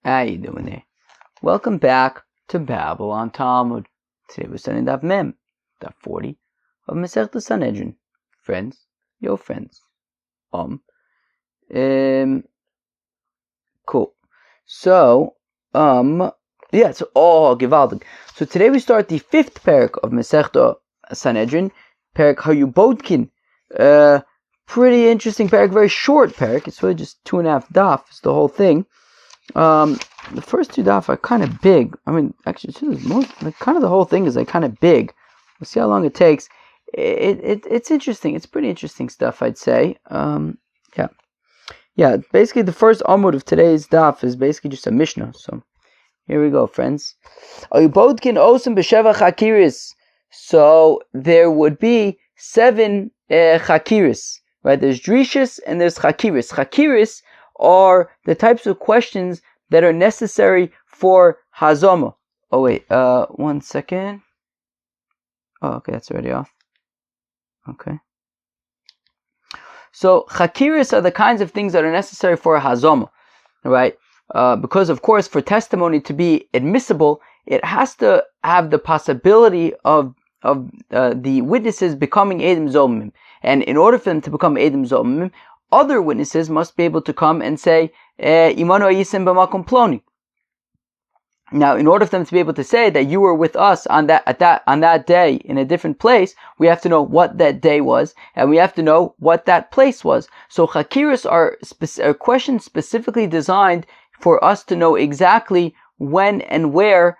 How you doing there? Welcome back to Babylon Talmud. Today we're studying Daf Mem, Daf 40 of Masechta Sanhedrin. Friends, your friends. Cool. So, Givaldig. So today we start the 5th parak of Masechta Sanhedrin, parak Hayubodkin. Pretty interesting parak, very short parak. It's really just 2.5 daf. It's the whole thing. The first 2 daf are kind of big. I mean, actually, kind of the whole thing is kind of big. We'll see how long it takes. It's interesting. It's pretty interesting stuff, I'd say. Basically, the first amud of today's daf is basically just a mishnah. So here we go, friends. So there would be 7 chakiris, right? There's drishas and there's chakiris. Chakiris are the types of questions that are necessary for hazama. Oh wait, 1 second. Oh, okay, that's already off. Okay. So chakiris are the kinds of things that are necessary for a hazama, right? Because of course, for testimony to be admissible, it has to have the possibility of the witnesses becoming edim zomim, and in order for them to become edim zomim, other witnesses must be able to come and say, Imanu ayisim b'makom ploni. Now, in order for them to be able to say that you were with us on that day in a different place, we have to know what that day was, and we have to know what that place was. So chakiras are questions specifically designed for us to know exactly when and where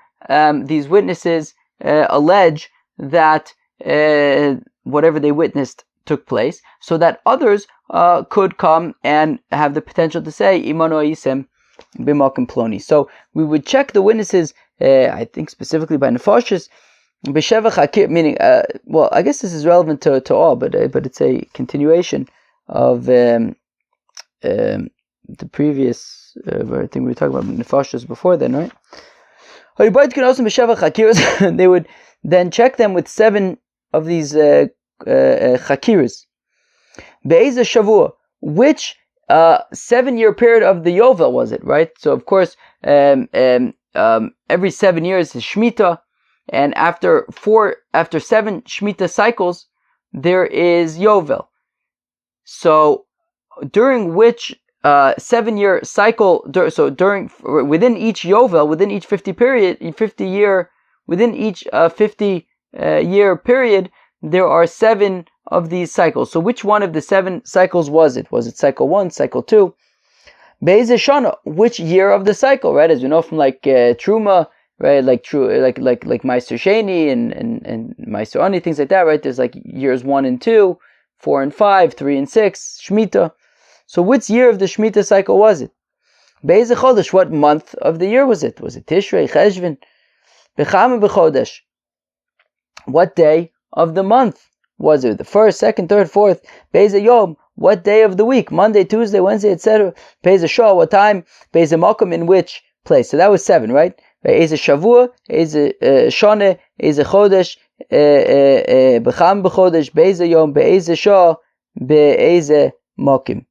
these witnesses allege that whatever they witnessed took place, so that others could come and have the potential to say Imanu Ayisem B'Makom Ploni. So we would check the witnesses, I think specifically by Nefashis, B'Sheva Chakir, meaning, I guess this is relevant to all, but it's a continuation of the previous, I think we were talking about Nefashis before then, right? They would then check them with 7 of these chakiras. Be'ezeh shavua, which 7-year period of the Yovel was it, right? So of course, every 7 years is Shemitah, and after 7 Shemitah cycles, there is Yovel. So during which 7-year cycle, within each Yovel, within each 50 year, within each 50 year period, there are 7 of these cycles. So which one of the 7 cycles was it? Was it cycle 1, cycle 2? Be'ezeh shana, which year of the cycle, right? As we know from Truma, right? Like Meister Sheni and Meister Ani, things like that, right? There's years 1 and 2, 4 and 5, 3 and 6, Shemitah. So which year of the Shemitah cycle was it? Be'ezeh chodesh, what month of the year was it? Was it Tishrei, Cheshvan? B'chama b'chodesh, what day of the month was it? The 1st, 2nd, 3rd, 4th. Be'ezeh yom, what day of the week? Monday, Tuesday, Wednesday, etc. Be'ezeh shah, what time? Be'ezeh makom, in which place? So that was 7, right? Be'ezeh shavua, be'ezeh shoneh, be'ezeh chodesh, b'cham b'chodesh, be'ezeh yom, be'ezeh shah, be'ezeh makom.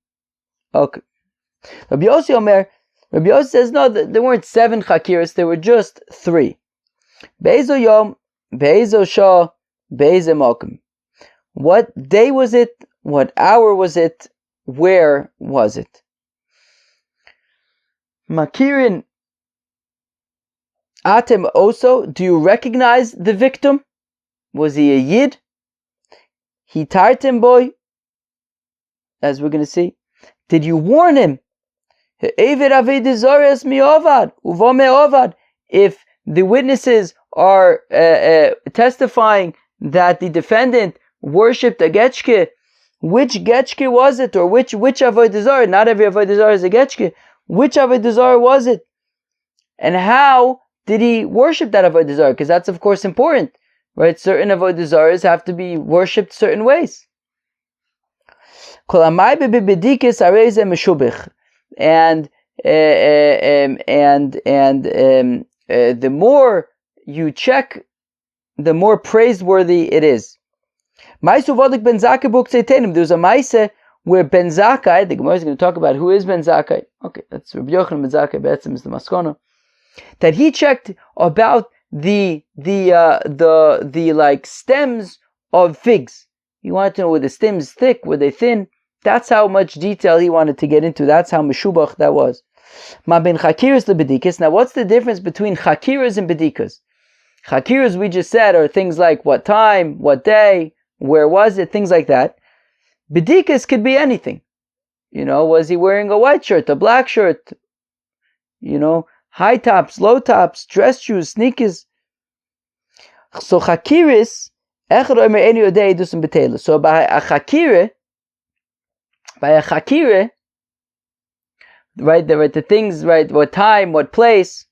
Okay. Rabbi Yossi says no, there weren't 7 chakiras, there were just 3. Be'ezeh yom, be'ezeh shah, be'ezeh makom. What day was it? What hour was it? Where was it? Makirin Atem also, do you recognize the victim? Was he a Yid? He tartem boy, as we're going to see. Did you warn him? If the witnesses are testifying that the defendant worshipped a getchke, which getchke was it? Or which avodah zarah? Not every avodah zarah is a getchke. Which avodah zarah was it? And how did he worship that avodah zarah? Because that's of course important, right? Certain avodah zarahs have to be worshipped certain ways. And the more you check, the more praiseworthy it is. There was a maise where Ben Zakkai, the Gemara is going to talk about who is Ben Zakkai. Okay, that's Rabbi Yochanan Ben Zakkai, Be'etzim is the Maskona. That he checked about the like stems of figs. He wanted to know were the stems thick, were they thin? That's how much detail he wanted to get into. That's how meshubach that was. Ma ben chakiras lebedikas. Now, what's the difference between chakiras and bedikas? Chakiras, we just said, are things like what time, what day, where was it, things like that. Bedikas could be anything. Was he wearing a white shirt, a black shirt? High tops, low tops, dress shoes, sneakers. So chakiris, so by a chakire, right, the things, right, what time, what place.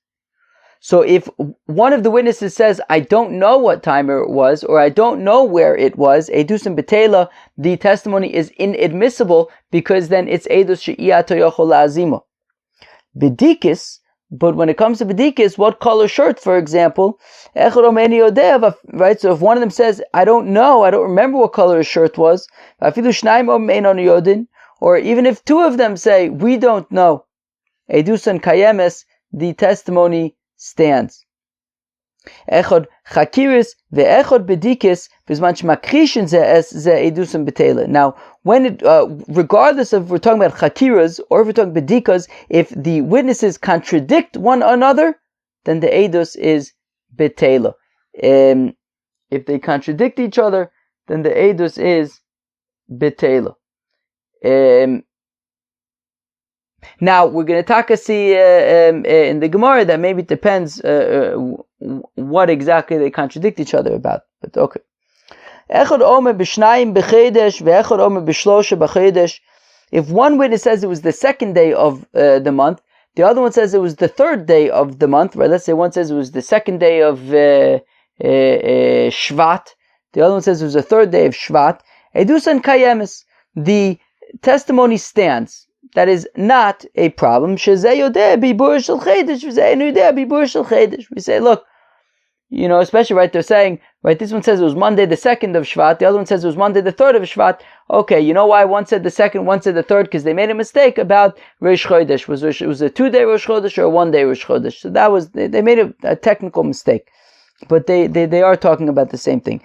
So if one of the witnesses says, I don't know what time it was, or I don't know where it was, edusim betela, the testimony is inadmissible, because then it's edus she'iyato yochol la'azimo. Bedikis, but when it comes to bedikis, what color shirt, for example, right? So if one of them says, I don't know, I don't remember what color his shirt was, or even if two of them say, we don't know, edusan kayemes, the testimony stands. Echod chakiris ve'echod bedikis bizman shmakrishin ze edusim betela. Now, when it, regardless of if we're talking about chakiras or if we're talking bedikas, if the witnesses contradict one another, then the edus is betela. If they contradict each other, then the edus is betela. Now we're going to see in the Gemara that maybe it depends what exactly they contradict each other about. But okay. If one witness says it was the second day of the month, the other one says it was the third day of the month, right? Let's say one says it was the second day of Shvat, the other one says it was the third day of Shvat. Edusan kayemis, the testimony stands. That is not a problem. We say, look, especially right, they're saying, right, this one says it was Monday the 2nd of Shvat, the other one says it was Monday the 3rd of Shvat. Okay, you know why one said the 2nd, one said the 3rd? Because they made a mistake about Rosh Chodesh. Was a 2-day Rosh Chodesh or a 1-day Rosh Chodesh? So that was, they made a technical mistake. But they are talking about the same thing.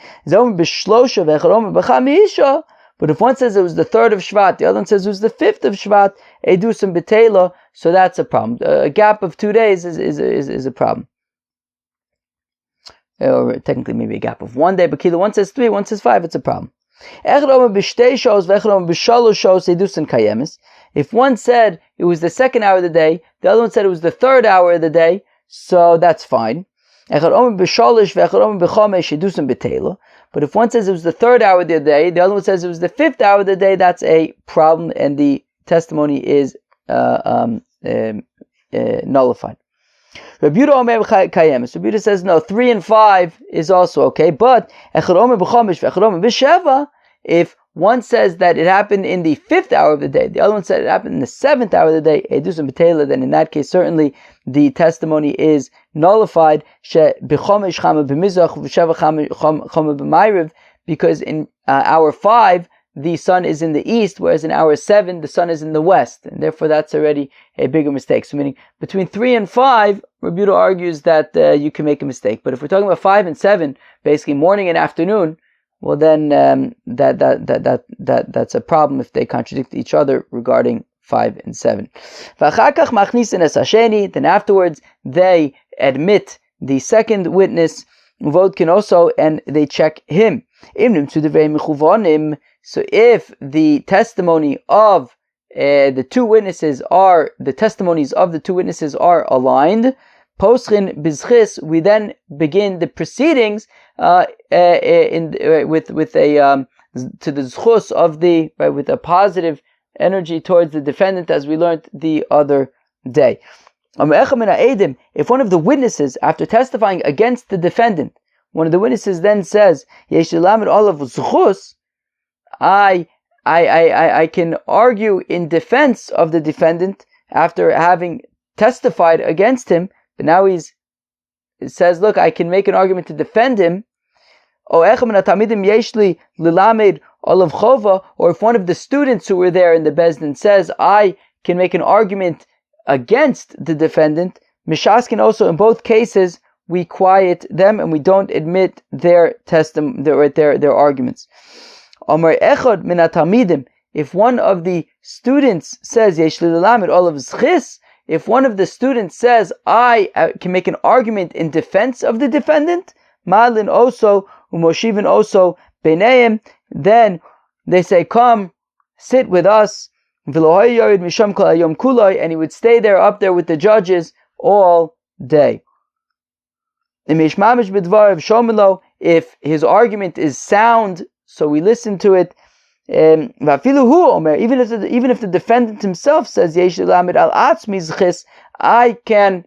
But if one says it was the 3rd of Shvat, the other one says it was the 5th of Shvat, edusim betela, so that's a problem. A gap of 2 days is a problem. Or technically maybe a gap of 1 day, but kilo one says 3, one says 5, it's a problem. If one said it was the 2nd hour of the day, the other one said it was the 3rd hour of the day, so that's fine. But if one says it was the 3rd hour of the day, the other one says it was the 5th hour of the day, that's a problem, and the testimony is nullified. Rabbi Yehuda says no, 3 and 5 is also okay, but if one says that it happened in the 5th hour of the day, the other one said it happened in the 7th hour of the day, then in that case certainly the testimony is nullified, because in hour 5 the sun is in the east, whereas in hour 7 the sun is in the west, and therefore that's already a bigger mistake. So meaning between 3 and 5, Rabbi Yehuda argues that you can make a mistake. But if we're talking about 5 and 7, basically morning and afternoon, well then that's a problem if they contradict each other regarding 5 and 7. Then afterwards they admit the second witness, Vodkin also, and they check him. So if the testimony of the testimonies of the two witnesses are aligned, Poschin bizchis, we then begin the proceedings to the zchus of with a positive energy towards the defendant, as we learned the other day. If one of the witnesses, after testifying against the defendant, one of the witnesses then says, I can argue in defense of the defendant after having testified against him, but now it says, look, I can make an argument to defend him. Olav Chova, or if one of the students who were there in the Bezdin says, I can make an argument against the defendant, Mishaskin also, in both cases, we quiet them and we don't admit their their arguments. Amar Echad min haTalmidim, if one of the students says, Yesh li lelamed olav zchis, if one of the students says, I can make an argument in defense of the defendant, Malin also, Umoshivin also, Beineim, then they say, come, sit with us, and he would stay there up there with the judges all day. If his argument is sound, so we listen to it. Even if the defendant himself says, I can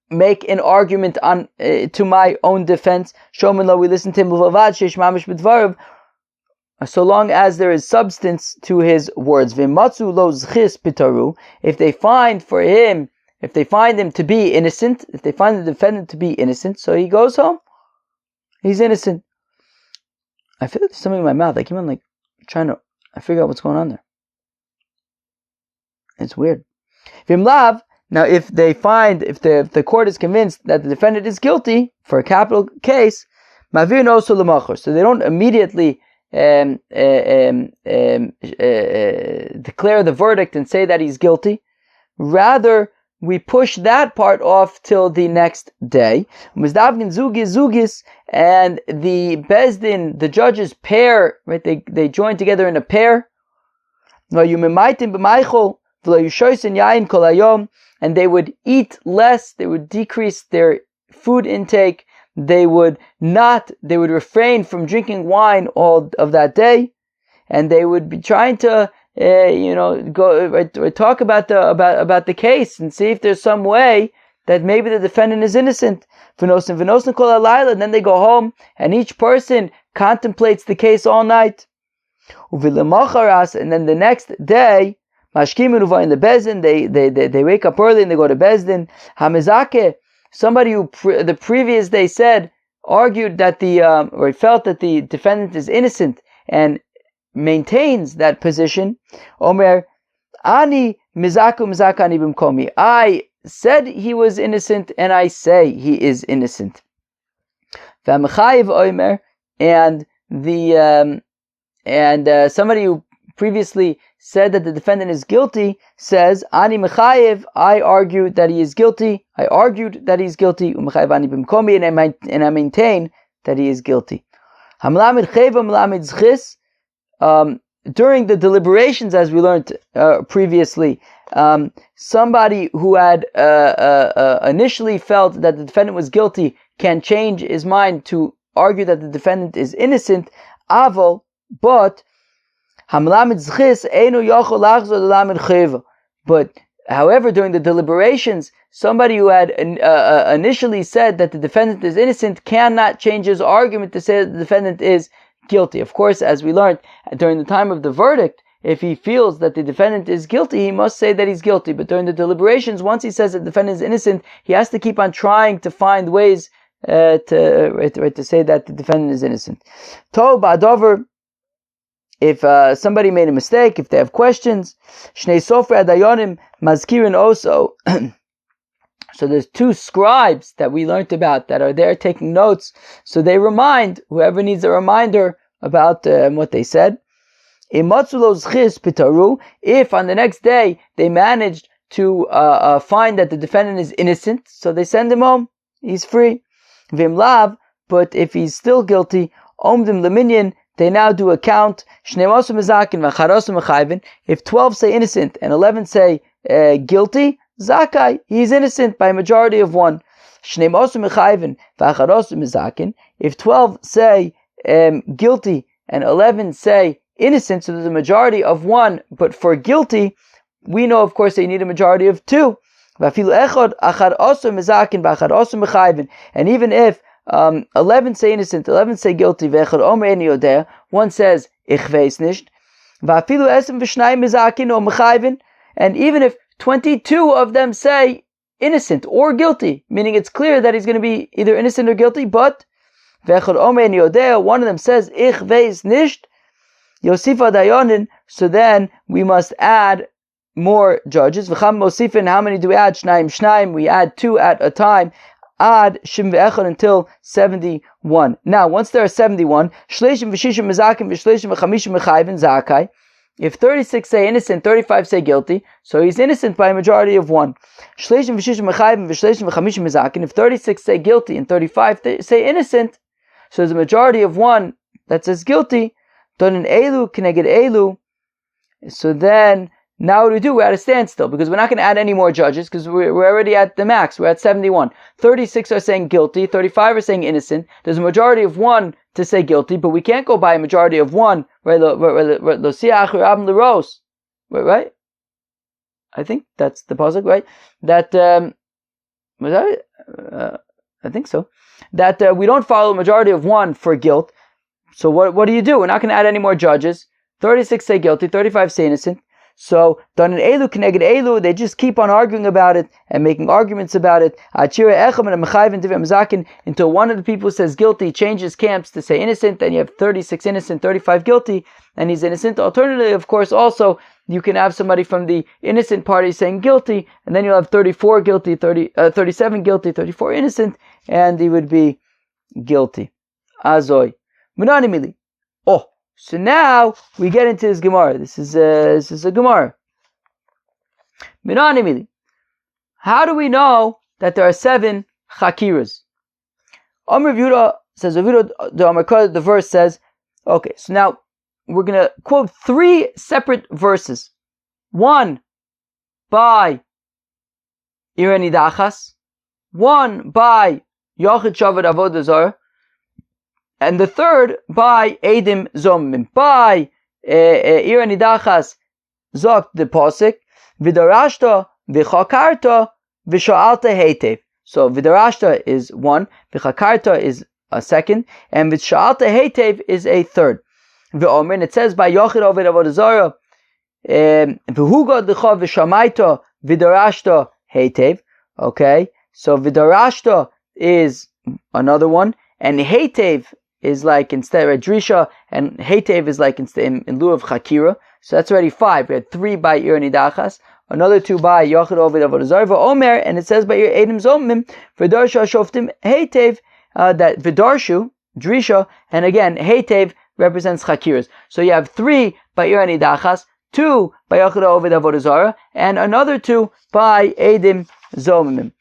make an argument on to my own defense, we listen to him, so long as there is substance to his words. If they find him to be innocent, if they find the defendant to be innocent, so he goes home. He's innocent. I feel like there's something in my mouth. I keep on trying to figure out what's going on there. It's weird. Vimlav. Now, if the court is convinced that the defendant is guilty for a capital case, mavir noso l'machor. So they don't immediately declare the verdict and say that he's guilty. Rather, we push that part off till the next day. And the Bezdin, the judges pair, right? They join together in a pair. And they would eat less, they would decrease their food intake, they would refrain from drinking wine all of that day, and they would be trying to talk about the case and see if there's some way that maybe the defendant is innocent. And then they go home and each person contemplates the case all night. And then the next day, Mashkim in the Bezdin, they wake up early and they go to Bezdin. Hamizake, somebody who the previous day argued that or felt that the defendant is innocent and maintains that position. Omer, Ani mizaku mizakani bimkomi. I said he was innocent and I say he is innocent. V'amechayiv omer, and somebody who previously said that the defendant is guilty says, Ani mechayev, I argued that he is guilty. I argued that he is guilty. Umechayev ani bimkomi, and I maintain that he is guilty. Hamlamed cheva mlamed zchis. During the deliberations, as we learned previously, somebody who had initially felt that the defendant was guilty can change his mind to argue that the defendant is innocent. Aval, but but however, during the deliberations, somebody who had initially said that the defendant is innocent cannot change his argument to say that the defendant is guilty. Of course, as we learned, during the time of the verdict, if he feels that the defendant is guilty, he must say that he's guilty. But during the deliberations, once he says that the defendant is innocent, he has to keep on trying to find ways to say that the defendant is innocent. Tov ba'adover, if somebody made a mistake, if they have questions, Shnei Sofer Adayonim Mazkirin also. So there's two scribes that we learned about that are there taking notes. So they remind whoever needs a reminder about what they said. If on the next day they managed to find that the defendant is innocent, so they send him home. He's free. Vimlav, but if he's still guilty, Omdim Laminyan, they now do a count. If 12 say innocent and 11 say guilty, Zakai, he's innocent by a majority of one. If 12 say guilty and 11 say innocent, so there's a majority of one, but for guilty, we know of course they need a majority of two. And even if 11 say innocent, 11 say guilty, one says ich weiß nicht, and even if 22 of them say innocent or guilty, meaning it's clear that he's going to be either innocent or guilty, but one of them says ich weiß nicht, Yosifa dayonin, so then we must add more judges. V'cham mosifin, how many do we add? Shnaim, we add 2 at a time. Add shim ve'echad until 71. Now, once there are 71, shleishim v'shishim mezakim v'shleishim v'chamishim mechayvin zakai. If 36 say innocent, 35 say guilty, so he's innocent by a majority of 1. Shleishim v'shishim mechayvin v'shleishim v'chamishim mezakim. If 36 say guilty and 35 say innocent, so there's a majority of 1 that says guilty. Don in elu keneged elu. So then, now what do we do? We're at a standstill because we're not going to add any more judges because we're already at the max. We're at 71. 36 are saying guilty. 35 are saying innocent. There's a majority of 1 to say guilty, but we can't go by a majority of 1. Right? Right? I think that's the pasuk, right? That was that it? I think so. That we don't follow a majority of 1 for guilt. So what do you do? We're not going to add any more judges. 36 say guilty. 35 say innocent. So, done in elu keneged elu, they just keep on arguing about it and making arguments about it. Until one of the people says guilty, changes camps to say innocent, then you have 36 innocent, 35 guilty, and he's innocent. Alternatively, of course, also, you can have somebody from the innocent party saying guilty, and then you'll have 34 guilty, 37 guilty, 34 innocent, and he would be guilty. Azoy. Munanimili. Oh. So now we get into this Gemara. This is a Gemara. Minanimili. How do we know that there are 7 chakiras? Amr Yehuda says, the verse says, okay, so now we're going to quote 3 separate verses. One by Iranidachas, one by Yochid Shavad Avodah Zarah, and the third by Eidim Zomim. By Iranidachas Zok the Posik, Vidarashta, Vichakarta, Visha'alta Heitev. So Vidarashta is 1, Vichakarta is a second, and Visha'alta Heitev is a third. V'omer, and it says by Yochid Ovid Avodah Zarah, V'huga Decha Vishamaita, Vidarashta Heitev. Okay, so Vidarashta is another one, and Heitev is like instead of Drisha, and Heitev is like in lieu of Chakira. So that's already 5. We had 3 by Iranidachas, another 2 by Yochid Ovid Avodah Zarah, Omer, and it says by Eidim Zomim, V'darshu Shoftim Heitev, that V'darshu, Drisha, and again, Heitev represents Chakiras. So you have 3 by Iranidachas, 2 by Yochid Ovid Avodah Zarah, and another 2 by Eidim Zomim.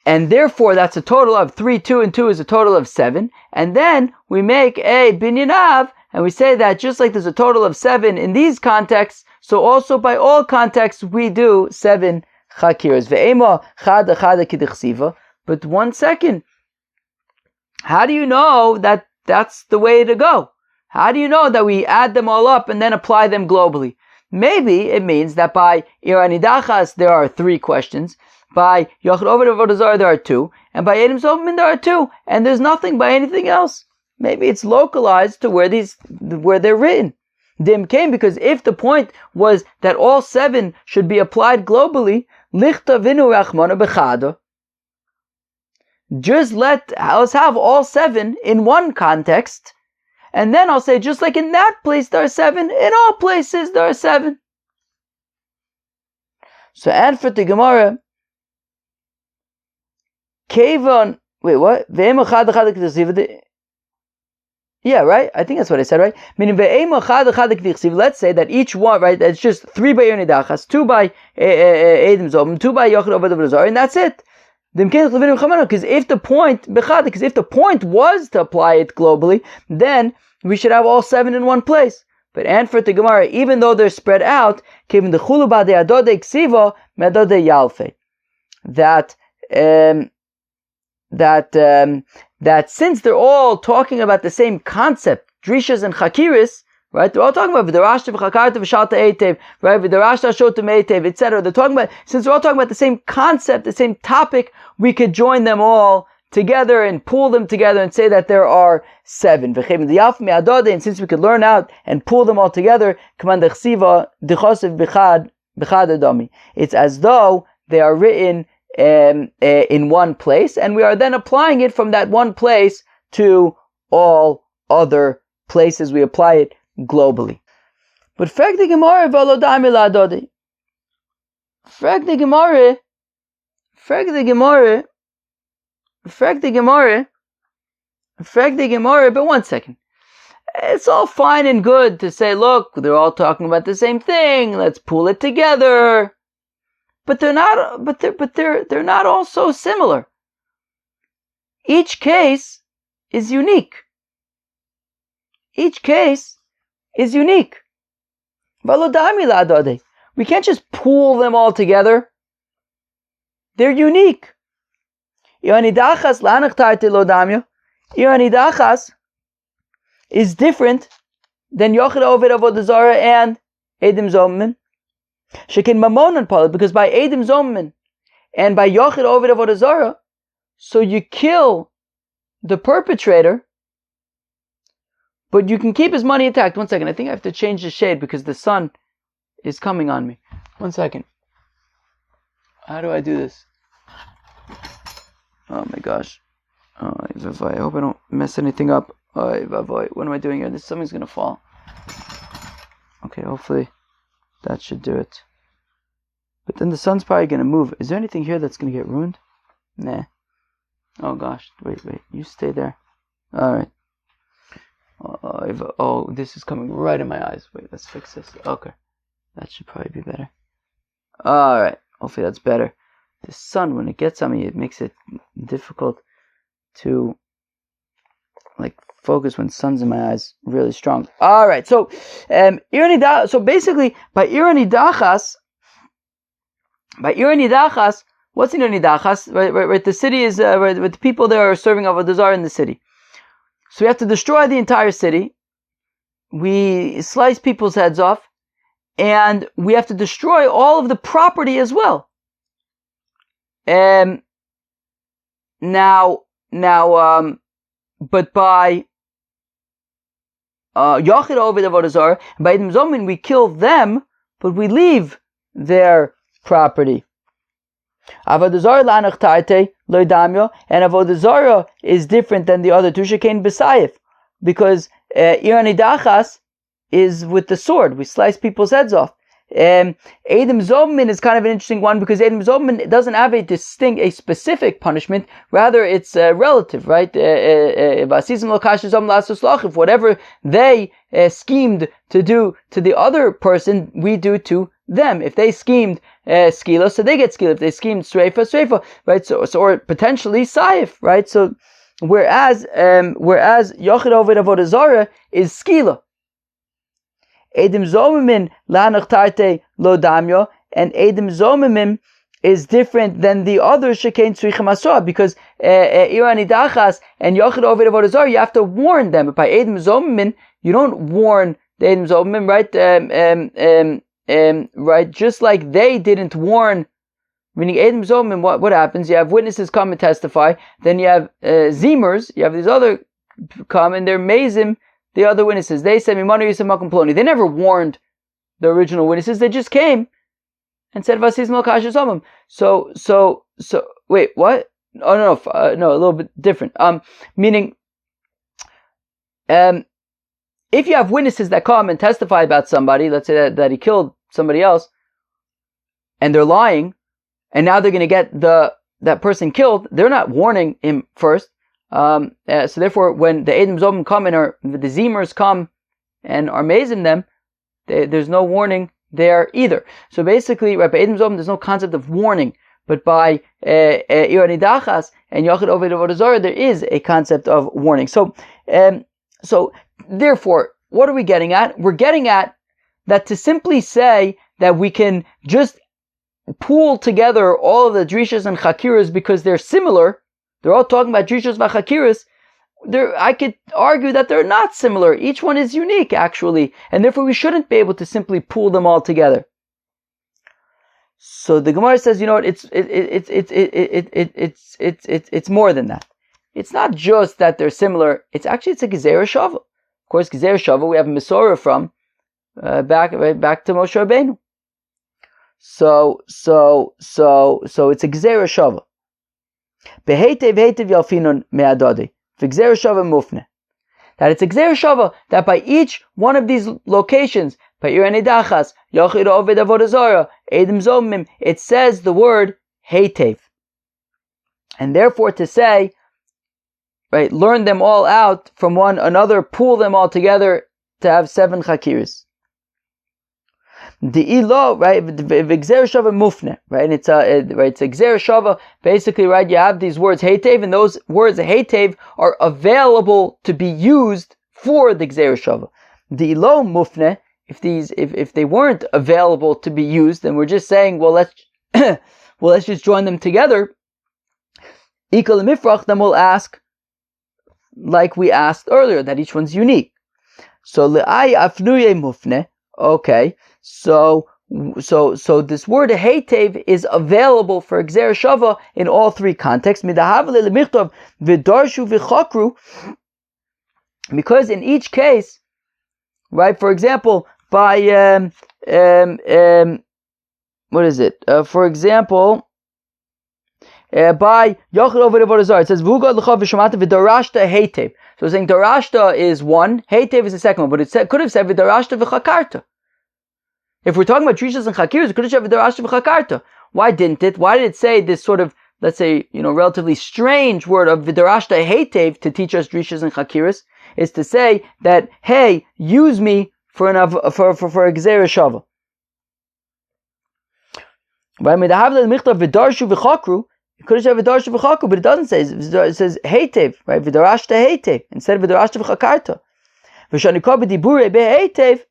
And therefore, that's a total of 3, 2, and 2 is a total of 7. And then we make a binyanav, and we say that just like there's a total of 7 in these contexts, so also by all contexts we do 7 chakiras. Ve'ema chada chada kidichsiva. But 1 second, how do you know that that's the way to go? How do you know that we add them all up and then apply them globally? Maybe it means that by Iranidachas there are 3 questions. By Yochid Ovid Avodah Zarah there are 2, and by Eidim Zomim there are 2, and there's nothing by anything else. Maybe it's localized to where they're written. Dim came because if the point was that all 7 should be applied globally, Lichta Vinu Rachmana Bechada. Just let's have all 7 in one context, and then I'll say just like in that place there are 7, in all places there are 7. So and for the Gemara. Kevon, wait, what? Yeah, right? I think that's what I said, right? Meaning, let's say that each one, right, that's just 3 by Yonidachas, 2 by Eidim Zomim, 2 by Yochid Ovid Avodah Zarah, and that's it. Because if the point was to apply it globally, then we should have all 7 in one place. But and for the Gemara, even though they're spread out, that since they're all talking about the same concept, drishas and chakiris, right? They're all talking about v'darashta v'chakarta v'shalta eitev, right? V'darashta shotem eitev, etc. They're talking about, since they're all talking about the same concept, the same topic, we could join them all together and pool them together and say that there are 7. And since we could learn out and pool them all together, it's as though they are written in one place, and we are then applying it from that one place to all other places, we apply it globally. But frag the Gemara v'alodami la'adodi. Frag the Gemara, but one second. It's all fine and good to say, look, they're all talking about the same thing, let's pull it together. But they're not all so similar. Each case is unique. We can't just pool them all together. They're unique. Iranidachas is different than Yochid Oved Avodah Zarah and Edim Zommin. Shekin Mamonan Palit, because by Edim Zommin and by Yochid Oved Avodah Zarah, so you kill the perpetrator, but you can keep his money intact. One second, I think I have to change the shade because the sun is coming on me. One second. How do I do this? Oh my gosh. I hope I don't mess anything up. What am I doing here? Something's gonna fall. Okay, hopefully that should do it. But then the sun's probably gonna move. Is there anything here that's gonna get ruined? Nah. Oh gosh, wait, you stay there. Alright. This is coming right in my eyes. Wait, let's fix this. Okay. That should probably be better. Alright, hopefully that's better. The sun, when it gets on me, it makes it difficult to focus when sun's in my eyes really strong. Alright, so basically by Iranidachas, what's Iranidachas? Right, the city is the people there are serving Avodah Zarah in the city. So we have to destroy the entire city. We slice people's heads off, and we have to destroy all of the property as well. But by Yochid Oved Avodah Zarah, by Edim Zomin, we kill them, but we leave their property. Avodah Zarah lanach tarte lo damyo, and Avodah Zarah is different than the other two. Shekain b'sayif, because Iranidachas is with the sword. We slice people's heads off. Edim Zomin is kind of an interesting one because Edim Zomin doesn't have a specific punishment. Rather, it's relative, right? If whatever they schemed to do to the other person, we do to them. If they schemed skila, so they get skila. If they schemed sreifa, right? So or potentially saif, right? So whereas Yochid Oved Avodah Zarah is skila. Edim Zomimim lanach tarte lo damyo, and Edim Zomimim is different than the other shekain tzrichim asor, because Iranidachas and Yochid Oved Avodah Zarah, you have to warn them. But by Edim Zomimim, you don't warn the Edim Zomimim, right? Right, just like they didn't warn. Meaning Edim Zomimim, what happens? You have witnesses come and testify. Then you have zimers. You have these other come and they're mazim. The other witnesses, they said, they never warned the original witnesses, they just came and said, So, wait, what? Oh, no, a little bit different. Meaning, if you have witnesses that come and testify about somebody, let's say that he killed somebody else, and they're lying, and now they're going to get that person killed, they're not warning him first. So therefore, when the Edim Zomim come or the Zimers come and are mazing them, there's no warning there either. So basically, right, by Edim Zomim, there's no concept of warning. But by Iranidachas and Yochid Oved Avodah Zarah, there is a concept of warning. So therefore, what are we getting at? We're getting at that to simply say that we can just pool together all of the drishas and chakiras because they're similar. They're all talking about drishas and chakiras. I could argue that they're not similar. Each one is unique, actually, and therefore we shouldn't be able to simply pool them all together. So the Gemara says, it's more than that. It's not just that they're similar. It's a gezerah shava. Of course, gezerah shava we have a Mesorah from back to Moshe Rabbeinu. So it's a gezerah shava. That that it's Gzeira Shava, that by each one of these locations, it says the word Heitev. And therefore to say, right, learn them all out from one another, pool them all together to have 7 chakiras. The ilo, right, Gzeira Shava mufne, right, and it's a Gzeira Shava. Basically, right, you have these words Heitev, and those words Heitev are available to be used for the Gzeira Shava. The ilo mufne, if they weren't available to be used, then we're just saying, well, let's just join them together. Ikal mifrach, then we'll ask, like we asked earlier, that each one's unique. So le'ai afnuye mufne. Okay, so this word Heitev is available for Gzeira Shava in all 3 contexts. Midahavle lemichtov v'darshu v'chakru, because in each case, right? For example, by what is it? For example, by Yochid over Avodah Zarah, it says Vugad l'cha v'shamata v'darashta Heitev. So it's saying darashta is one, Heitev is the second one, but it could have said v'darashta v'chakarta. If we're talking about drishas and chakiras, it could have said v'darashta v'chakarta. Why didn't it? Why did it say this sort of, let's say, relatively strange word of v'darashta Heitev to teach us drishas and chakiras? Is to say that, hey, use me for a Gzeira Shava. Right? Midahavle l'michtav v'darshu v'chakru. It could have said v'darshu v'chakru, but it doesn't say. It says Heitev, right? V'darashta Heitev instead of v'darashta v'chakarta. V'shanikah b'diburei be'Heitev,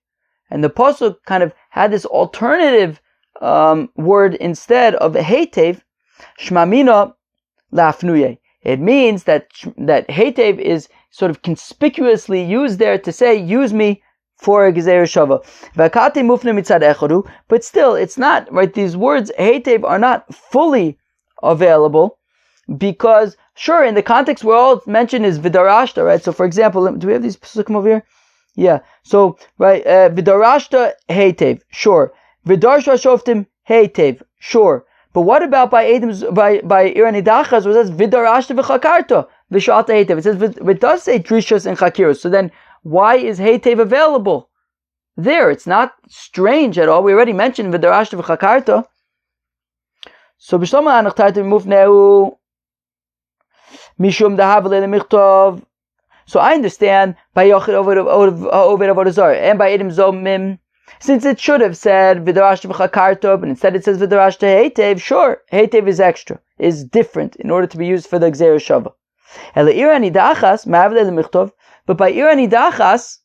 and the pasuk kind of had this alternative word instead of Heitev, shmamina la'afnuye. It means that Heitev is sort of conspicuously used there to say, use me for a Gzeira Shava. V'akati mufne mitzad echadu, but still, it's not, right, these words, Heitev, are not fully available, because, sure, in the context where all it's mentioned is V'darashta, right? So, for example, do we have these pasukim over here? Yeah. So, right, V'darashta Heitev, sure. V'darsha shoftim Heitev, sure. But what about by Irani Dachas, where it says V'darashta v'chakarta, v'shalta Heitev? It says, it does say drishas and chakiros. So then, why is Heitev available there? It's not strange at all. We already mentioned V'darashta v'chakarta. So b'shloma anachtayta mufneu mishum dahavle lemichtov. So I understand by Yochid over Avodah Zarah and by Edim Zomim, since it should have said V'darashta v'chakarta, but instead it says V'darashta Heitev. Sure, Heitev is extra, is different in order to be used for the Gzeira Shava. Ele irani dachas ma'avle lemichtov. But by irani dachas,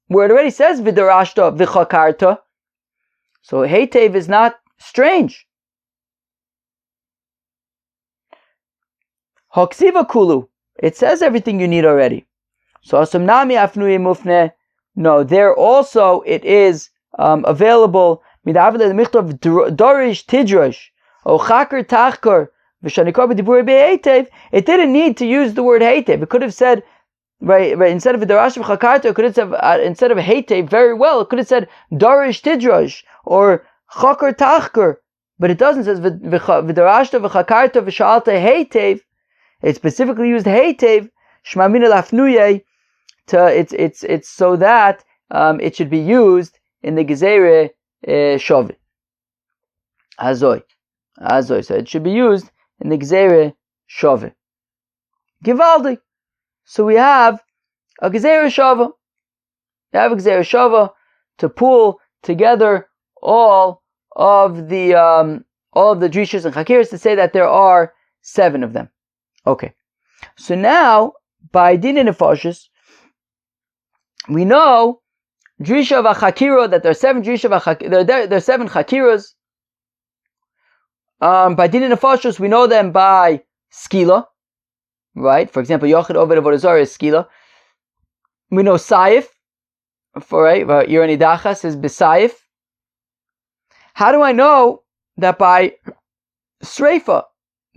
where it already says V'darashta v'chakarta, so Heitev is not strange. Hoksiva kulu, it says everything you need already. So asamnami afnuye mufne, no, there also it is available. Midavle lemichtov dorish tidrosh o chaker tachkar v'shanikar b'diburei be'Heitev. It didn't need to use the word Heitev. It could have said, right, instead of v'darash v'chakarta, it could have said instead of Heitev, very well, it could have said dorish tidrosh or chaker tachkar, but it doesn't. It says v'darashta v'chakarta v'shalta Heitev. It specifically used Heitev, shmamina lafnuye, it's so that it should be used in the Gzeira Shava. Azoi. So it should be used in the Gzeira Shava. Givaldi. So we have a Gzeira Shava. We have a Gzeira Shava to pull together all of the drishas and chakiras to say that there are 7 of them. Okay, so now by Din Nefashis, we know Drisha v'Chakira, that there are 7 Drisha v'Chakira, there are 7 Chakiras. By Din Nefashis, we know them by Skila, right? For example, Yochid Oved Avodah Zarah is Skila. We know Saif, right? Irani Dachas is B'Saif. How do I know that by Sreifa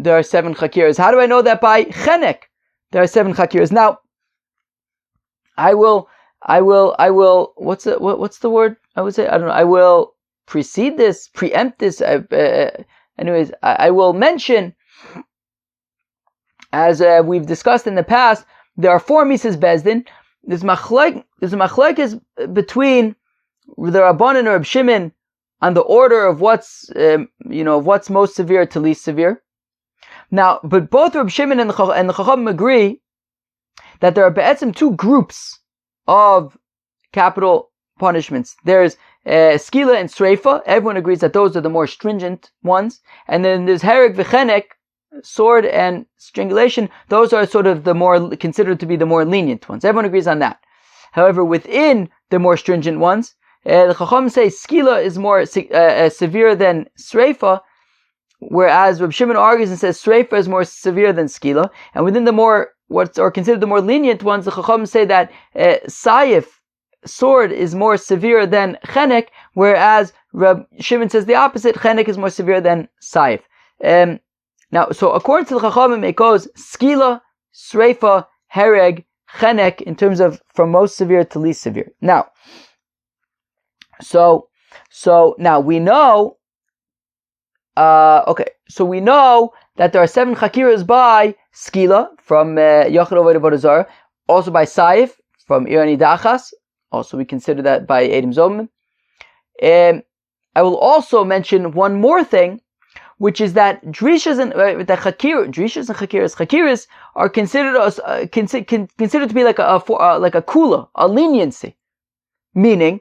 there are 7 chakiras? How do I know that by chenek there are 7 chakiras? Now, I will. What's the word? I would say, I don't know. I will preempt this. Anyways, I will mention, as we've discussed in the past, there are 4 Mises Bezdin. there's a machlokes between the Rabbanan and Reb Shimon on the order of what's most severe to least severe. Now, but both Reb Shimon and the Chachamim agree that there are be'etzim two groups of capital punishments. There's skila and sreifa. Everyone agrees that those are the more stringent ones. And then there's hereg v'chenek, sword and strangulation. Those are sort of the more considered to be the more lenient ones. Everyone agrees on that. However, within the more stringent ones, the Chacham say skila is more severe than sreifa, whereas Reb Shimon argues and says sreifa is more severe than skila. And within the more what are considered the more lenient ones, the Chacham say that sayif, sword, is more severe than chenek, whereas Reb Shimon says the opposite. Chenek is more severe than sayif. Now, so according to the Chachamim, it goes skila, sreifa, hereg, chenek in terms of from most severe to least severe. Now, so now we know. So we know that there are 7 chakiras by skila from Yochid Oved Avodah Zarah, also by Saif from Irani Dachas. Also, we consider that by Edim Zomim. I will also mention one more thing, which is that drishas and chakiras are considered to be like a kula, a leniency, meaning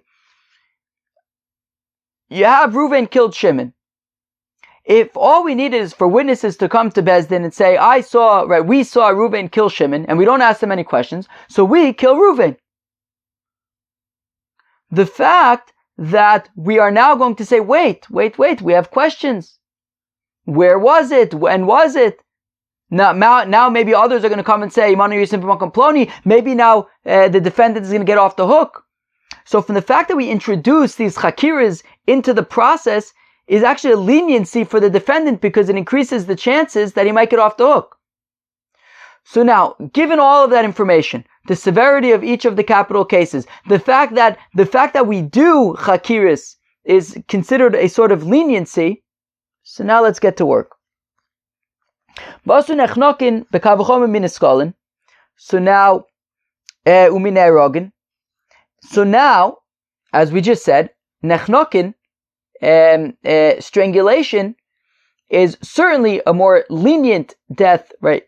you have Reuven killed Shimon. If all we needed is for witnesses to come to Bezdin and say, we saw Reuven kill Shimon, and we don't ask them any questions, so we kill Reuven. The fact that we are now going to say, wait, we have questions. Where was it? When was it? Now maybe others are going to come and say, maybe now the defendant is going to get off the hook. So from the fact that we introduce these chakiras into the process is actually a leniency for the defendant because it increases the chances that he might get off the hook. So now, given all of that information, the severity of each of the capital cases, the fact that we do chakiras is considered a sort of leniency, so now let's get to work. So now, as we just said, nechnokin, strangulation is certainly a more lenient death, right?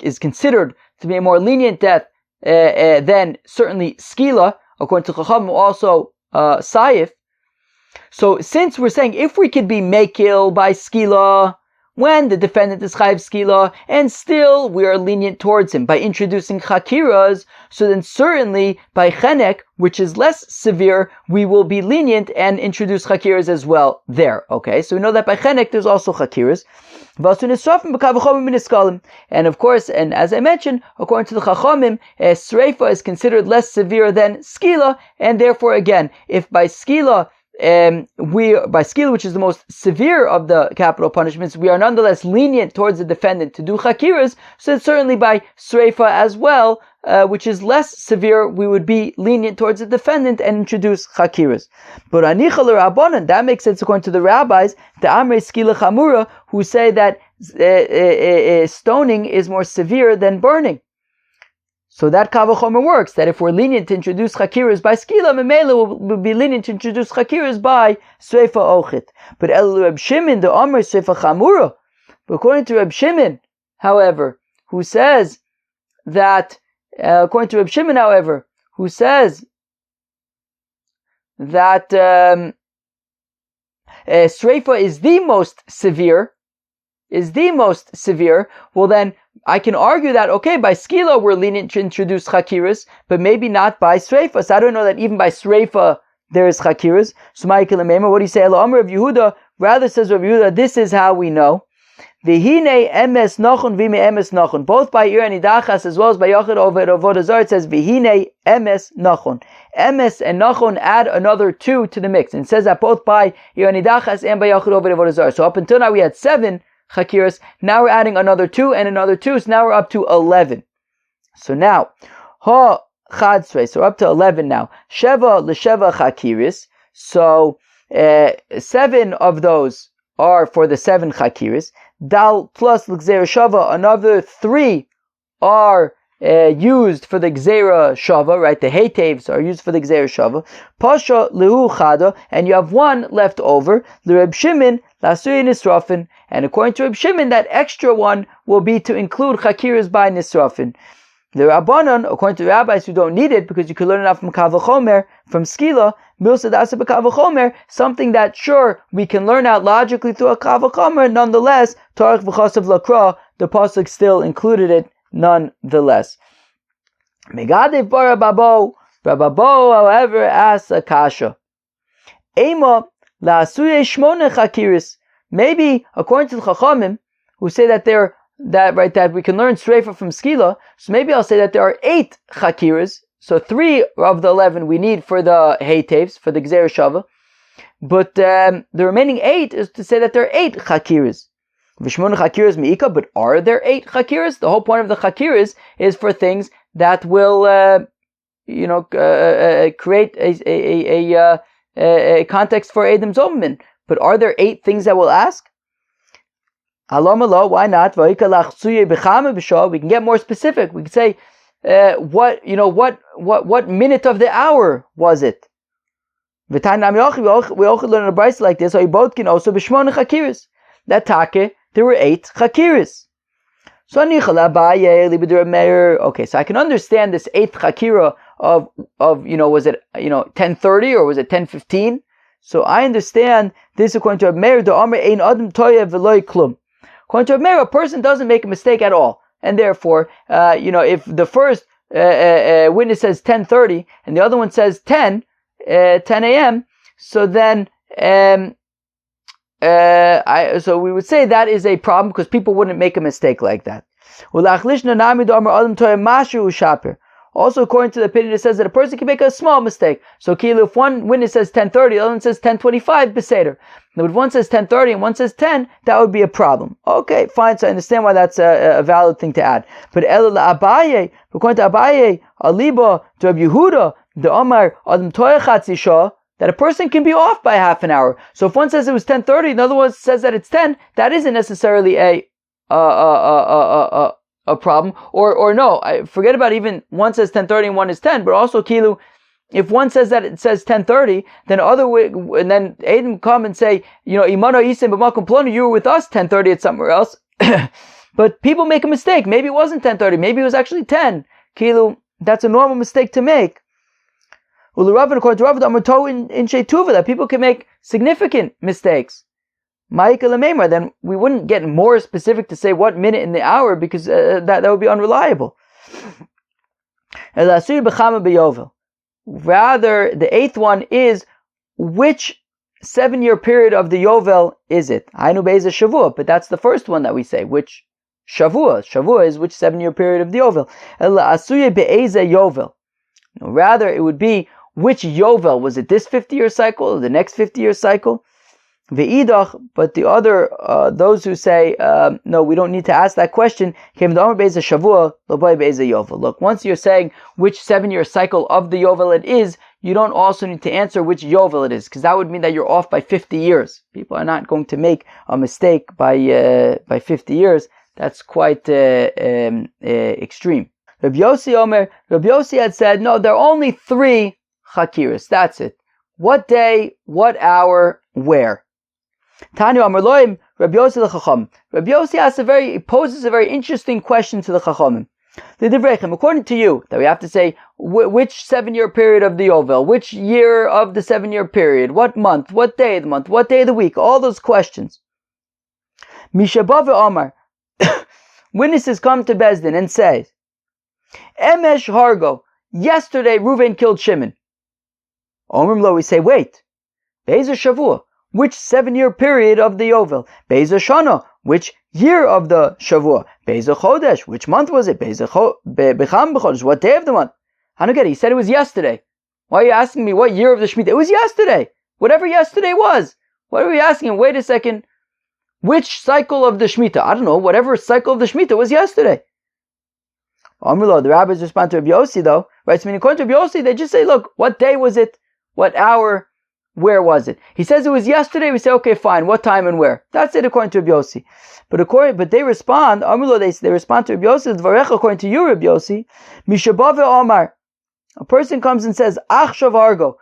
Is considered to be a more lenient death than certainly skila, according to Chacham, also sayif. So since we're saying if we could be mekil by skila when the defendant is chayiv skila, and still we are lenient towards him by introducing chakiras, so then certainly by chenek, which is less severe, we will be lenient and introduce chakiras as well there. Okay, so we know that by chenek there's also chakiras. And of course, and as I mentioned, according to the Chachamim, sreifa is considered less severe than skila, and therefore again, if by skila, which is the most severe of the capital punishments, we are nonetheless lenient towards the defendant to do chakiras, so certainly by sreifa as well, which is less severe, we would be lenient towards the defendant and introduce chakiras. But anichal rabbanan, that makes sense according to the rabbis, the amrei skila chamura, who say that stoning is more severe than burning. So that kavachomer works, that if we're lenient to introduce chakiras by skila, memela will be lenient to introduce chakiras by sreifa ochit. But elu Reb Shimon, the amrei sreifa chamura. But according to Reb Shimon, however, who says that sreifa is the most severe, well then I can argue that, okay, by skila we're lenient to introduce chakiras, but maybe not by sreifa. So I don't know that even by sreifa there is chakiras. So what do you say? Amar of Yehuda, rather says Rav Yehuda, this is how we know. V'hine emes nachon v'ime emes nachon. Both by Irani Dachas as well as by Yochid Oved Avodah Zarah, it says v'hine emes nachon. Emes and nachon add another 2 to the mix. And it says that both by Irani Dachas and by Yochid Oved Avodah Zarah. So up until now we had 7 chakiras. Now we're adding another 2 and another 2. So now we're up to 11. So now, ha chadsrei. So we're up to 11 now. Sheva l'sheva chakiris. So 7 of those are for the 7 chakiris. Dal plus l'gzeir shava, another 3 are used for the Gzeira Shava, right? The Heitevs are used for the Gzeira Shava. Pasha Lehu Chada, and you have one left over. The Reb Shimon, Lasui Nisrafin, and according to Reb Shimon, that extra one will be to include Chakiras by Nisrafin. The Rabbanon, according to the rabbis who don't need it, because you could learn enough from Kavachomer, from Skila, Milsadasa B'Kavachomer, something that sure we can learn out logically through a Kavachomer, nonetheless, Tarich V'Chasav Lakra, the pasuk still included it nonetheless. Megadev Bar Rababo, however, asks a kasha. Ema la'asuye shmona chakiris. Maybe according to the Chachamim, who say that that we can learn Sreifa from Skila, so maybe I'll say that there are 8 chakiras. So 3 of the 11 we need for the Heitevs, for the Gzeira Shava, but the remaining 8 is to say that there are 8 chakiras. Vishmona chakiras mi'ika, but are there 8 chakiras? The whole point of the chakiras is for things that will, create a context for Edom Zomim. But are there 8 things that we'll ask? Alamala, why not? We can get more specific. We can say, what minute of the hour was it? We also learn a brayso like this. So both can also b'shmona chakiras. That take, there were 8 chakiras. So okay, so I can understand this 8th chakira of was it 10:30 or was it 10:15? So I understand this according to Meir, the Amr ein adam toyev v'loy klum. According to Meir, a person doesn't make a mistake at all, and therefore, if the first witness says 10:30 and the other one says 10 a.m., so then so we would say that is a problem because people wouldn't make a mistake like that. Also, according to the opinion, it says that a person can make a small mistake. So, if one witness says 10:30, the other one says 10:25, beseder. Now, if one says 10:30 and one says 10, that would be a problem. Okay, fine. So I understand why that's a valid thing to add. But Abaye, according to Abaye, Aliba, to Rabbi Yehuda, the Omar Adam Toyachatzi Shah, that a person can be off by half an hour. So if one says it was 10:30, another one says that it's 10, that isn't necessarily a problem. Or no, forget about even one says 10:30 and one is 10, but also kilu, if one says that it says 10:30, then and then Adam come and say, Imano Isim b'makom plonu, you were with us 10:30 at somewhere else. But people make a mistake. Maybe it wasn't 10:30, maybe it was actually 10. Kilu, that's a normal mistake to make. According to Rav, in Sheituva, that people can make significant mistakes. Then we wouldn't get more specific to say what minute in the hour because that would be unreliable. Rather, the 8th one is which 7-year period of the Yovel is it? Hainu be'ezeh Shavua, but that's the first one that we say. Which Shavua? Shavua is which 7-year period of the Yovel. Rather, it would be which Yovel. Was it this 50-year cycle or the next 50-year cycle? Ve'idach, but the other, those who say, no, we don't need to ask that question, look, once you're saying which 7-year cycle of the Yovel it is, you don't also need to answer which Yovel it is, because that would mean that you're off by 50 years. People are not going to make a mistake by 50 years. That's quite extreme. Rabbi Yossi had said, no, there are only 3 chakiras. That's it. What day, what hour, where? Tanya Amarloim, Rabbi Yossi the Chacham. Rabbi Yossi poses a very interesting question to the Chachamim. The Devrechem, according to you, that we have to say which 7-year period of the Yovel, which year of the 7-year period, what month, what day of the month, what day of the week, all those questions. Mishabave Omar, witnesses come to Bezdin and say, Emesh Hargo, yesterday Reuven killed Shimon. Omrim Lo, we say, wait, Be'ezeh Shavua, which 7-year period of the Yovel? Be'ezeh Shana, which year of the Shavua? Be'ezeh Chodesh, which month was it? Be'ezeh Becham B'Chodesh, what day of the month? I don't get it, he said it was yesterday. Why are you asking me what year of the Shemitah? It was yesterday, whatever yesterday was. What are we asking? Wait a second, which cycle of the Shemitah? I don't know, whatever cycle of the Shemitah was yesterday. Amrullah, the rabbis respond to Rabbi Yossi though, right? So according to Rabbi Yossi, they just say, look, what day was it? What hour where was it? He says it was yesterday. We say, okay, fine. What time and where? That's it according to Rabbi Yossi. But they respond. They respond to Rabbi Yossi. Dvarecha, according to you, Rabbi Yossi. Mishabave Omar. A person comes and says, Achshav Argo.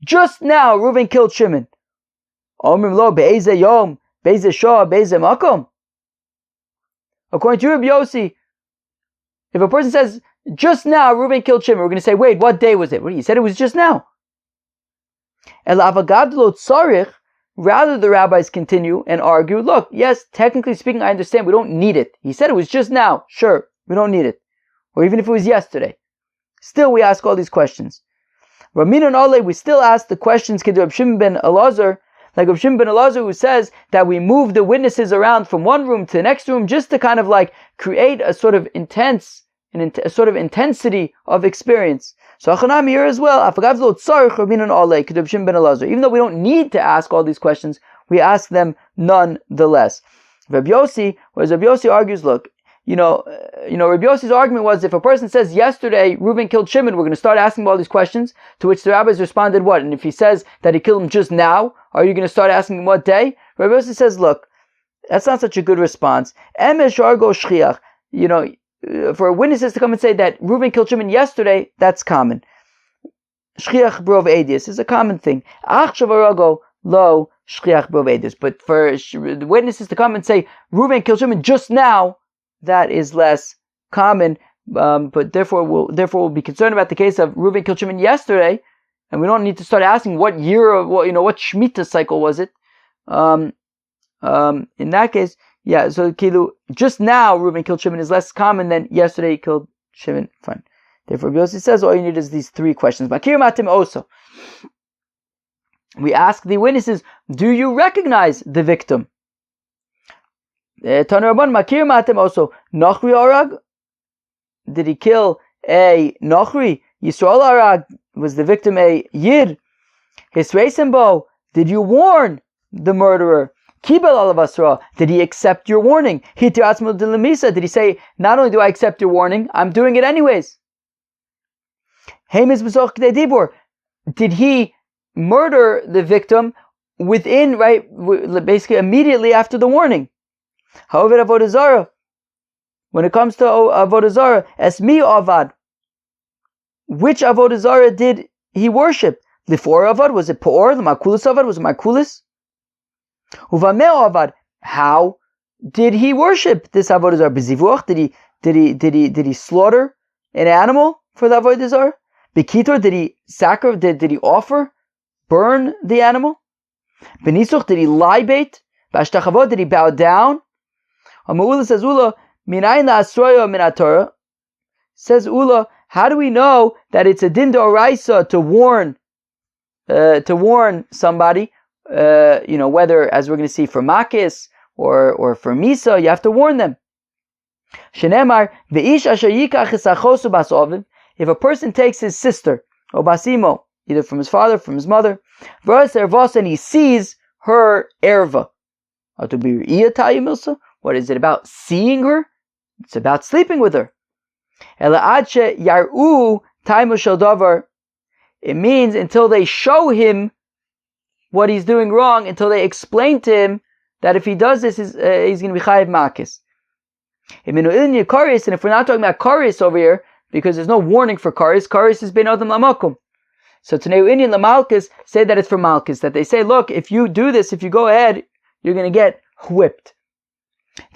Just now, Reuven killed Shimon. Omrim lo be'eze yom, be'eze shah, be'eze makom. According to Rabbi Yossi, if a person says, just now, Reuven killed Shimon, we're going to say, wait, what day was it? He said it was just now. Rather, the rabbis continue and argue, look, yes, technically speaking, I understand, we don't need it. He said it was just now. Sure, we don't need it. Or even if it was yesterday. Still, we ask all these questions. Ramin and Ole, we still ask the questions, Kid Reb Shimon ben Elazar, like Reb Shimon ben Elazar, who says that we move the witnesses around from one room to the next room just to kind of like create a sort of a sort of intensity of experience. So Achanami here as well, even though we don't need to ask all these questions, we ask them nonetheless. Rabbi Yossi argues, look, Rabbi Yossi's argument was if a person says yesterday Reuven killed Shimon, we're going to start asking him all these questions, to which the rabbis responded what? And if he says that he killed him just now, are you going to start asking him what day? Rabbi Yossi says, look, that's not such a good response. For witnesses to come and say that Reuven killed Shimon yesterday, that's common. Shchiach brov edis is a common thing. Achshav arago lo shchiach brov edis. But for the witnesses to come and say Reuven killed Shimon just now, that is less common. But therefore we'll be concerned about the case of Reuven killed Shimon yesterday, and we don't need to start asking what year of what Shemitah cycle was it. In that case, yeah, so Kilu, just now Reuven killed Shimon is less common than yesterday he killed Shimon. Fine. Therefore, Yossi says all you need is these three questions. Makir matim also. We ask the witnesses, do you recognize the victim? Tanu Rabban, Makir matim also. Nochri arag? Did he kill a Nochri? Yisrael arag? Was the victim a Yid? Hisreisembo? Did you warn the murderer? Kibel alavasra, did he accept your warning? Did he say, not only do I accept your warning, I'm doing it anyways? Did he murder the victim basically immediately after the warning? However, Avodah Zarah, when it comes to Avodah Zarah, Esmi Avad, which Avodah Zarah did he worship? Lifor Avad, was it Por? The Makulis Avad, was it Makulis? How did he worship this avodah zarah? B'zivuach, did he slaughter an animal for the avodah zarah? B'kitor, did he offer, burn the animal? B'nisuch, did he libate? B'ashtachavot, did he bow down? Ha'ma'ula says Ula, minayin la'asroya min haTorah. Says Ula, how do we know that it's a din d'oraisa to warn somebody? Whether, as we're going to see, for Makis or for Misa, you have to warn them. Shenemar, ve'ish asher yikach es achosu bas oviv, if a person takes his sister, or basimo, either from his father, from his mother, and he sees her erva. What is it about seeing her? It's about sleeping with her. It means until they show him what he's doing wrong, until they explain to him that if he does this, he's going to be chayiv makis. And if we're not talking about karis over here, because there's no warning for karis is ben adam lamakum. So Taneu Indian lamalkis say that it's for malkis, that they say, look, if you do this, if you go ahead, you're going to get whipped. It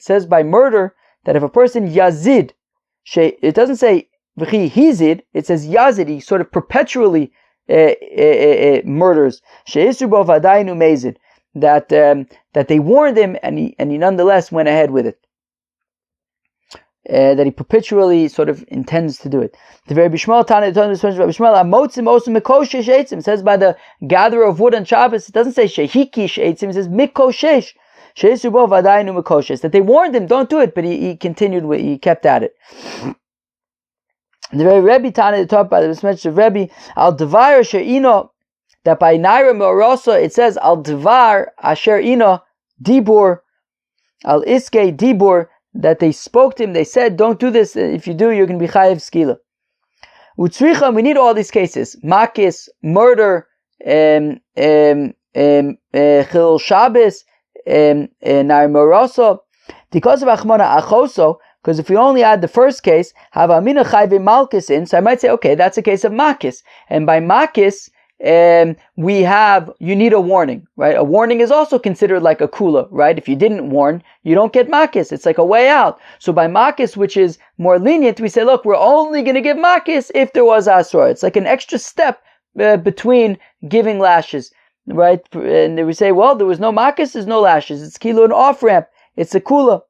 says by murder that if a person yazid, it doesn't say hizid, it says yazid, he sort of perpetually murders. That they warned him and he nonetheless went ahead with it. That he perpetually sort of intends to do it. The very Bishmal Tana says by the gatherer of wood on Shabbos, it doesn't say Shehiki Sheitzim, it says Mikoshesh. That they warned him, don't do it, but he continued he kept at it. The very Rebbe Tana taught by the message of Rebbe, Al Devar Asher Ino, that by Naira Meorosa it says Al Devar Asher Ino Dibur, Al Iske Dibur, that they spoke to him, they said, don't do this, if you do, you're going to be chayiv skila. Utzricha, we need all these cases. Makis, murder, Chil Shabbos, Nar Moroso. Because of Achmana Achoso, because if we only add the first case, have Amina Chayve Malkis in, so I might say, okay, that's a case of Makis. And by Makis, we have, you need a warning, right? A warning is also considered like a kula, right? If you didn't warn, you don't get Makis. It's like a way out. So by Makis, which is more lenient, we say, look, we're only going to give Makis if there was Asura. It's like an extra step between giving lashes, right? And we say, well, there was no Makis, there's no lashes. It's kilo an off-ramp. It's a kula.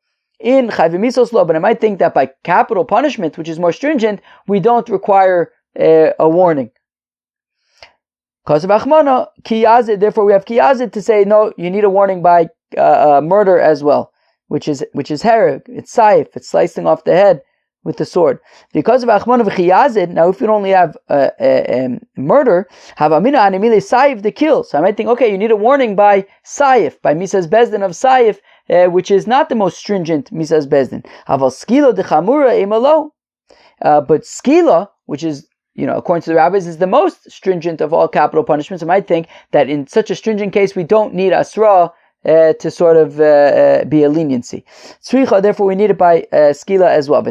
In Chayve Misos law, but I might think that by capital punishment, which is more stringent, we don't require a warning. Because of Achmana, Kiyazid, therefore we have Kiyazid to say, no, you need a warning by murder as well, which is hereg, it's saif, it's slicing off the head with the sword. Because of Achmana v'Kiyazid, now if you only have murder, have Amina animile saif the kill. So I might think, okay, you need a warning by saif, by Misas Bezdin of saif, which is not the most stringent Misas Bezdin. Aval skila de chamura imalo. But skila, which is, according to the rabbis, is the most stringent of all capital punishments. I might think that in such a stringent case, we don't need asra to sort of be a leniency. Tzricha, therefore, we need it by skila as well.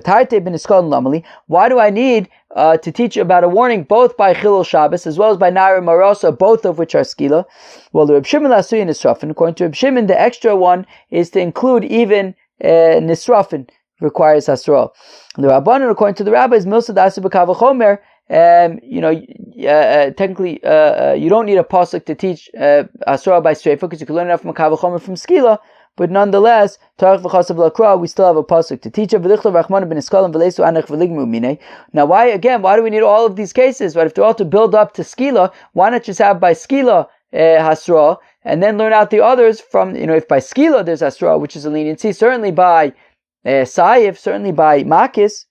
Why do I need to teach about a warning both by Chilul Shabbos as well as by Nar Marosa, both of which are skila? Well, the Reb Shimon Lasuyin Nisrafin, according to Reb Shimon, the extra one is to include even Nisrafin, requires asra. The Rabbanan, according to the rabbis, Milsa Dasu B'Kavachomer, technically, you don't need a pasuk to teach asura by streifa because you can learn it from Makavachomer from skila. But nonetheless, Tarach v'chasav lakra, we still have a pasuk to teach. Now, why do we need all of these cases? But if they're all to build up to skila, why not just have by skila hasra and then learn out the others from? If by skila there's hasra, which is a leniency, certainly by saif, certainly by makis.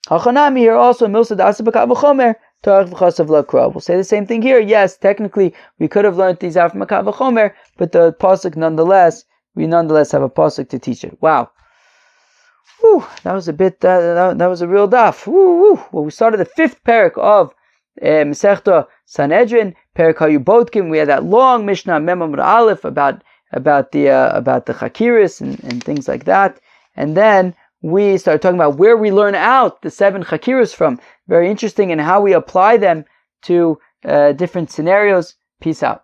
Hachanami here also milsa d'asabaka v'chomer tarach v'chasav lakra. We'll say the same thing here. Yes, technically we could have learned these out from Makav v'chomer, but the pasuk we nonetheless have a pasuk to teach it. Wow, that was a bit. That was a real daf. Well, we started the 5th parak of Masechta Sanhedrin, parak Hayubotkim. We had that long Mishnah Memamud Aleph about the Chakiris and things like that, and then we started talking about where we learn out the 7 Chakiras from. Very interesting, and how we apply them to different scenarios. Peace out.